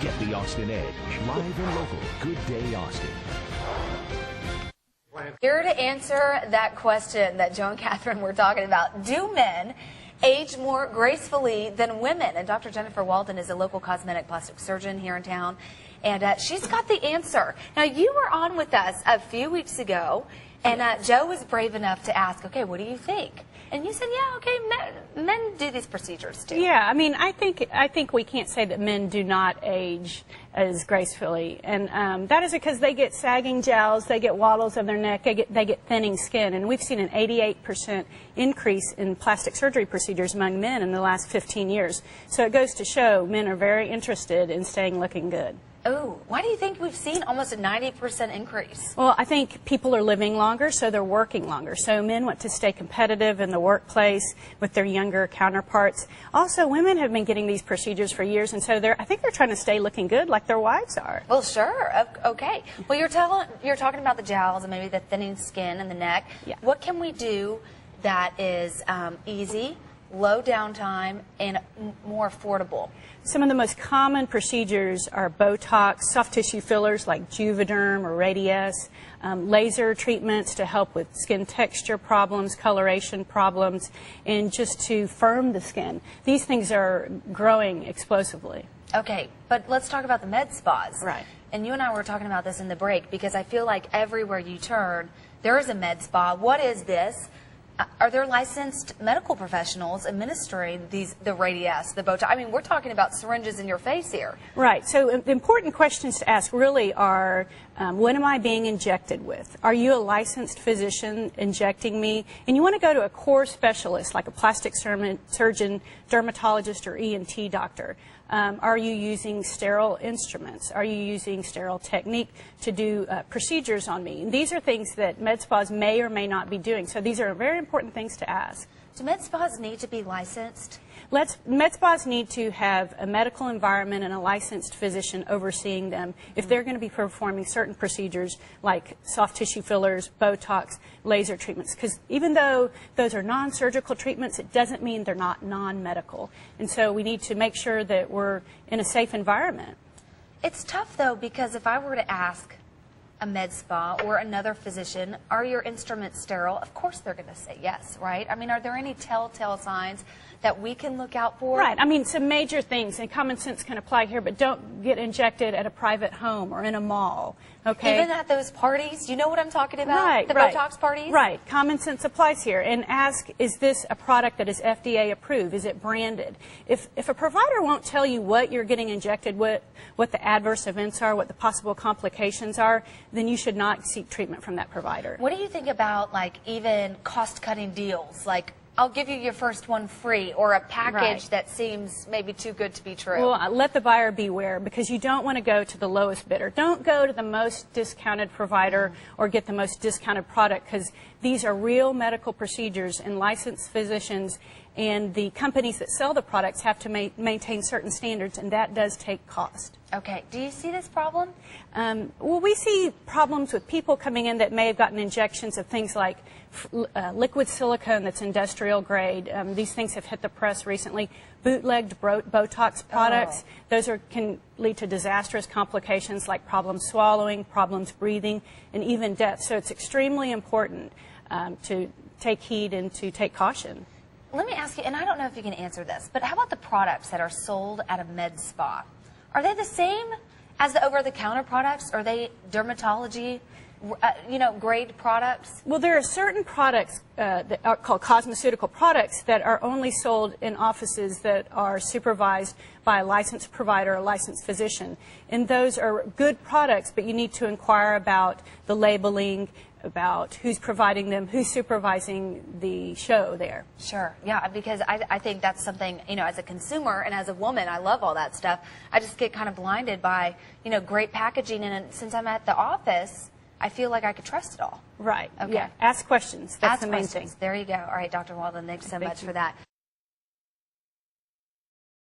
Get the Austin Edge, live and local. Good day, Austin. Here to answer that question that Joe and Catherine were talking about. Do men age more gracefully than women? And Dr. Jennifer Walden is a local cosmetic plastic surgeon here in town, and she's got the answer. Now, you were on with us a few weeks ago, and Joe was brave enough to ask, okay, what do you think? And you said, yeah, okay, men do these procedures too. Yeah, I mean, I think we can't say that men do not age as gracefully, and that is because they get sagging jowls, they get wattles of their neck, they get thinning skin, and we've seen an 88% increase in plastic surgery procedures among men in the last 15 years. So it goes to show men are very interested in staying looking good. Oh, why do you think we've seen almost a 90% increase? Well, I think people are living longer, so they're working longer. So men want to stay competitive in the workplace with their younger counterparts. Also, women have been getting these procedures for years, and so I think they're trying to stay looking good like their wives are. Well, sure. Okay. Well, you're talking about the jowls and maybe the thinning skin and the neck. Yeah. What can we do that is easy, low downtime, and more affordable? Some of the most common procedures are Botox, soft tissue fillers like Juvederm or Radiesse, laser treatments to help with skin texture problems, coloration problems, and just to firm the skin. These things are growing explosively. Okay, but let's talk about the med spas. Right. And you and I were talking about this in the break because I feel like everywhere you turn, there is a med spa. What is this? Are there licensed medical professionals administering the Radiesse, the Botox? I mean, we're talking about syringes in your face here. Right. So the important questions to ask really are, what am I being injected with? Are you a licensed physician injecting me? And you want to go to a core specialist like a plastic surgeon, dermatologist, or ENT doctor. Are you using sterile instruments? Are you using sterile technique to do procedures on me? And these are things that med spas may or may not be doing. So these are very important things to ask. Do med spas need to be licensed? Med spas need to have a medical environment and a licensed physician overseeing them if they're going to be performing certain procedures like soft tissue fillers, Botox, laser treatments. Because even though those are non-surgical treatments, it doesn't mean they're not non-medical. And so we need to make sure that we're in a safe environment. It's tough, though, because if I were to ask a med spa or another physician, are your instruments sterile? Of course they're going to say yes, right? I mean, are there any telltale signs that we can look out for? Right. I mean, some major things, and common sense can apply here, but don't get injected at a private home or in a mall, okay? Even at those parties? You know what I'm talking about? Right, the right. Botox parties? Right. Common sense applies here. And ask, is this a product that is FDA approved? Is it branded? If a provider won't tell you what you're getting injected with, what the adverse events are, what the possible complications are, then you should not seek treatment from that provider. What do you think about, like, even cost-cutting deals? Like, I'll give you your first one free, or a package that seems maybe too good to be true. Well, let the buyer beware, because you don't want to go to the lowest bidder. Don't go to the most discounted provider or get the most discounted product, because these are real medical procedures, and licensed physicians and the companies that sell the products have to maintain certain standards, and that does take cost. Okay. Do you see this problem? Well, we see problems with people coming in that may have gotten injections of things like liquid silicone that's industrial grade. These things have hit the press recently. Bootlegged Botox products. Those can lead to disastrous complications like problems swallowing, problems breathing, and even death. So it's extremely important to take heed and to take caution. Let me ask you, and I don't know if you can answer this, but how about the products that are sold at a med spa? Are they the same as the over-the-counter products? Are they dermatology, grade products? Well, there are certain products that are called cosmeceutical products that are only sold in offices that are supervised by a licensed provider, a licensed physician. And those are good products, but you need to inquire about the labeling, about who's providing them, who's supervising the show there. Sure, yeah, because I think that's something, as a consumer and as a woman, I love all that stuff. I just get kind of blinded by, great packaging, and since I'm at the office, I feel like I could trust it all. Right, Okay. Yeah. Ask questions. That's Ask the main questions. thing. There you go. All right, Dr. Walden, thanks so much for that.